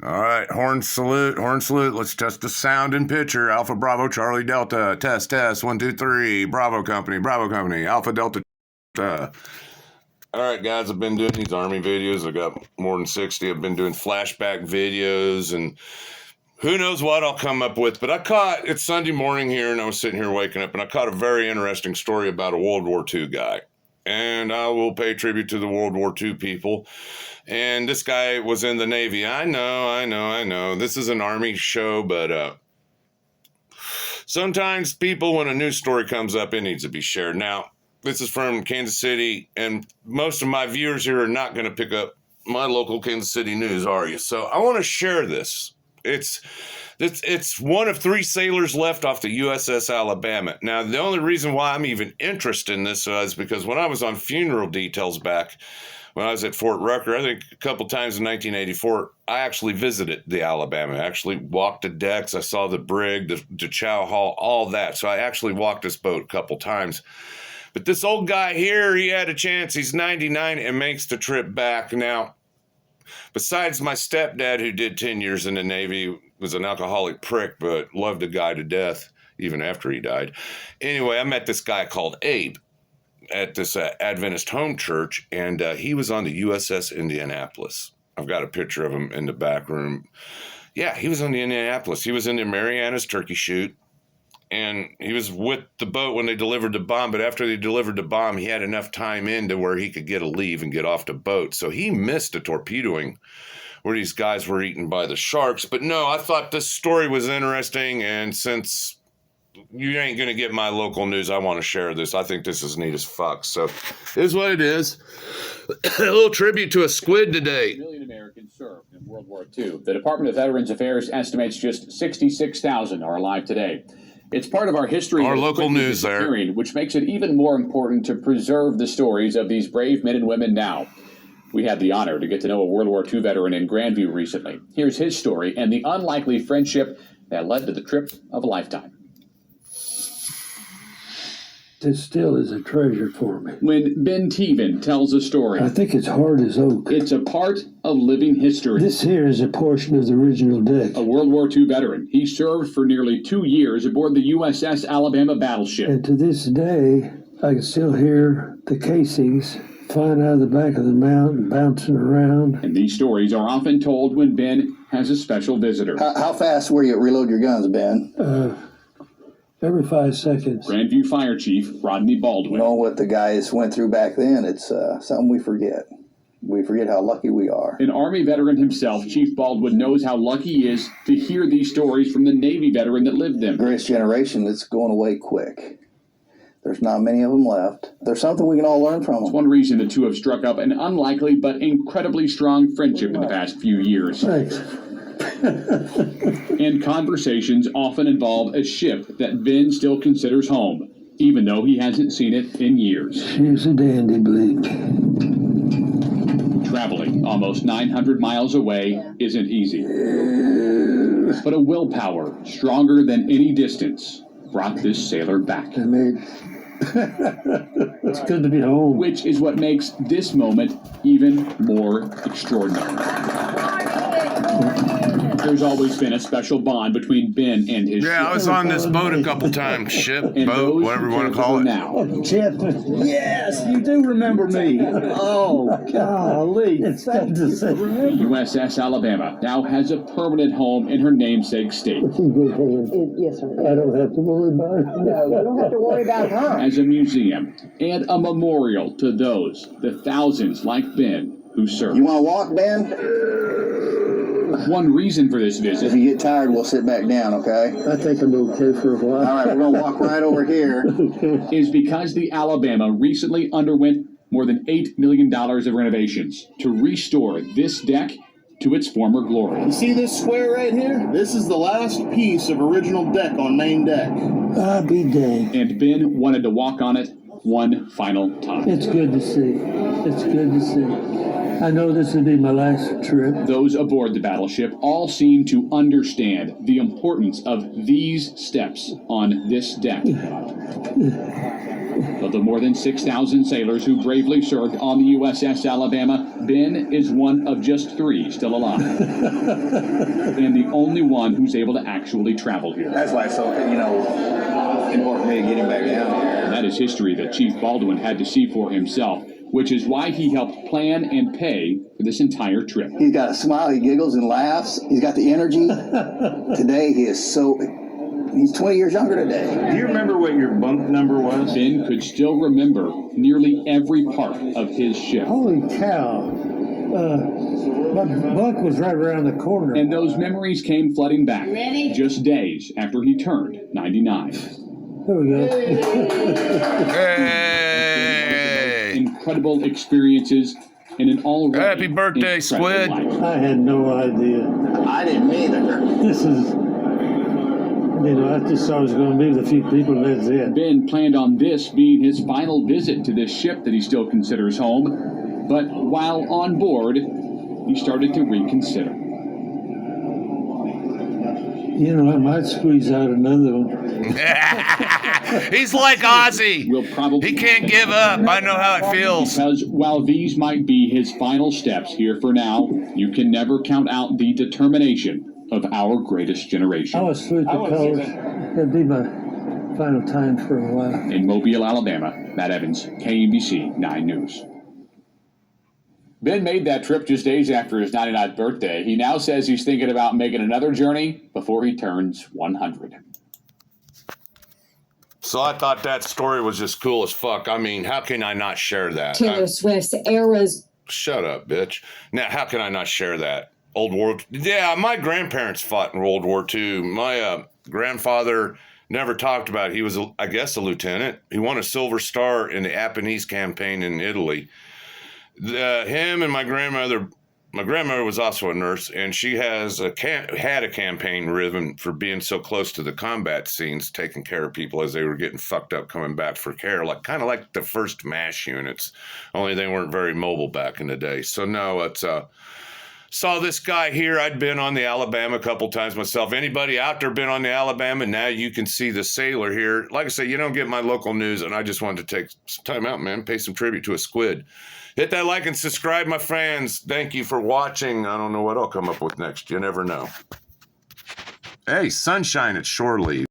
All right, horn salute, horn salute. Let's test the sound and picture. Alpha Bravo Charlie Delta. Test, 1, 2, 3. Bravo Company, Alpha Delta. All right, guys, I've been doing these Army videos. I got more than 60. I've been doing flashback videos, and who knows what I'll come up with. But it's Sunday morning here, and I was sitting here waking up, and I caught a very interesting story about a World War II guy. And I will pay tribute to the World War II people. And this guy was in the Navy. I know. This is an Army show, but sometimes people, when a news story comes up, it needs to be shared. Now, this is from Kansas City, and most of my viewers here are not going to pick up my local Kansas City news, are you? So I want to share this. It's one of 3 sailors left off the USS Alabama. Now, the only reason why I'm even interested in this is because when I was on funeral details back when I was at Fort Rucker, I think a couple times in 1984, I actually visited the Alabama. I actually walked the decks. I saw the brig, the chow hall, all that. So I actually walked this boat a couple times. But this old guy here, he had a chance. He's 99 and makes the trip back. Now, besides my stepdad, who did 10 years in the Navy, was an alcoholic prick, but loved a guy to death, even after he died. Anyway, I met this guy called Abe at this Adventist home church, and he was on the USS Indianapolis. I've got a picture of him in the back room. Yeah, he was on the Indianapolis. He was in the Marianas turkey shoot, and he was with the boat when they delivered the bomb, but after they delivered the bomb, he had enough time in to where he could get a leave and get off the boat. So he missed the torpedoing where these guys were eaten by the sharks. But no, I thought this story was interesting, and since you ain't going to get my local news, I want to share this. I think this is neat as fuck. So it is what it is. A little tribute to a squid today. A million Americans served in World War II. The Department of Veterans Affairs estimates just 66,000 are alive today. It's part of our history. Our local news there. Which makes it even more important to preserve the stories of these brave men and women now. We had the honor to get to know a World War II veteran in Grandview recently. Here's his story and the unlikely friendship that led to the trip of a lifetime. It still is a treasure for me. When Ben Teven tells a story, I think it's hard as oak. It's a part of living history. This here is a portion of the original deck. A World War II veteran. He served for nearly 2 years aboard the USS Alabama battleship. And to this day, I can still hear the casings flying out of the back of the mountain, bouncing around. And these stories are often told when Ben has a special visitor. How fast were you at reload your guns, Ben? Every 5 seconds. Grandview Fire Chief Rodney Baldwin. You know what the guys went through back then? It's something we forget. We forget how lucky we are. An Army veteran himself, Chief Baldwin knows how lucky he is to hear these stories from the Navy veteran that lived them. The greatest generation that's going away quick. There's not many of them left. There's something we can all learn from them. It's one reason the two have struck up an unlikely but incredibly strong friendship in the past few years. Thanks. And conversations often involve a ship that Ben still considers home, even though he hasn't seen it in years. She's a dandy, Bleak. Traveling almost 900 miles away isn't easy. But a willpower stronger than any distance brought this sailor back. It's good to be home. Which is what makes this moment even more extraordinary. There's always been a special bond between Ben and his ship. I was on this boat a couple times. Ship, boat, whatever you want to call it. Now. Chip. Yes, you do remember me. Oh, golly. It's good to see. The USS Alabama now has a permanent home in her namesake state. Yes, sir. I don't have to worry about it. No, you don't have to worry about her. As a museum and a memorial to the thousands like Ben who served. You want to walk, Ben? One reason for this If visit you get tired, we'll sit back down, okay? I think I'm okay for a while. All right, we're going to walk right over here. is because the Alabama recently underwent more than $8 million of renovations to restore this deck to its former glory. You see this square right here? This is the last piece of original deck on main deck. I'll be dang. And Ben wanted to walk on it one final time. It's good to see. It's good to see. I know this will be my last trip. Those aboard the battleship all seem to understand the importance of these steps on this deck. Of the more than 6,000 sailors who bravely served on the USS Alabama, Ben is one of just 3 still alive. And the only one who's able to actually travel here. That's why it's so, important for me to get him back down here. And that is history that Chief Baldwin had to see for himself, which is why he helped plan and pay for this entire trip. He's got a smile, he giggles and laughs. He's got the energy. Today, he's 20 years younger today. Do you remember what your bunk number was? Ben could still remember nearly every part of his ship. Holy cow. My bunk was right around the corner. And those memories came flooding back just days after he turned 99. There we go. Hey! Incredible experiences in an already Happy birthday, incredible Squid. life. I had no idea. I didn't either. This is, I just thought I was going to be with a few people and that's it. Ben planned on this being his final visit to this ship that he still considers home. But while on board, he started to reconsider. I might squeeze out another one. He's like Ozzy. We'll probably He can't give up. I know how it feels. Because while these might be his final steps here for now, you can never count out the determination of our greatest generation. I was through the colors. That'd be my final time for a while. In Mobile, Alabama, Matt Evans, KMBC 9 News. Ben made that trip just days after his 99th birthday. He now says he's thinking about making another journey before he turns 100. So I thought that story was just cool as fuck. I mean, how can I not share that? Taylor Swift's Eras. Shut up, bitch. Now, how can I not share that? Old War. Yeah, my grandparents fought in World War II. My grandfather never talked about it. He was, I guess, a lieutenant. He won a Silver Star in the Apennines campaign in Italy. Him and my grandmother was also a nurse, and she had a campaign ribbon for being so close to the combat scenes, taking care of people as they were getting fucked up coming back for care, kind of like the first MASH units, only they weren't very mobile back in the day. So no, it's saw this guy here. I'd been on the Alabama a couple times myself. Anybody out there been on the Alabama? Now you can see the sailor here. Like I say, you don't get my local news, and I just wanted to take some time out, man, pay some tribute to a squid. Hit that like and subscribe, my fans. Thank you for watching. I don't know what I'll come up with next. You never know. Hey, sunshine at shore leave.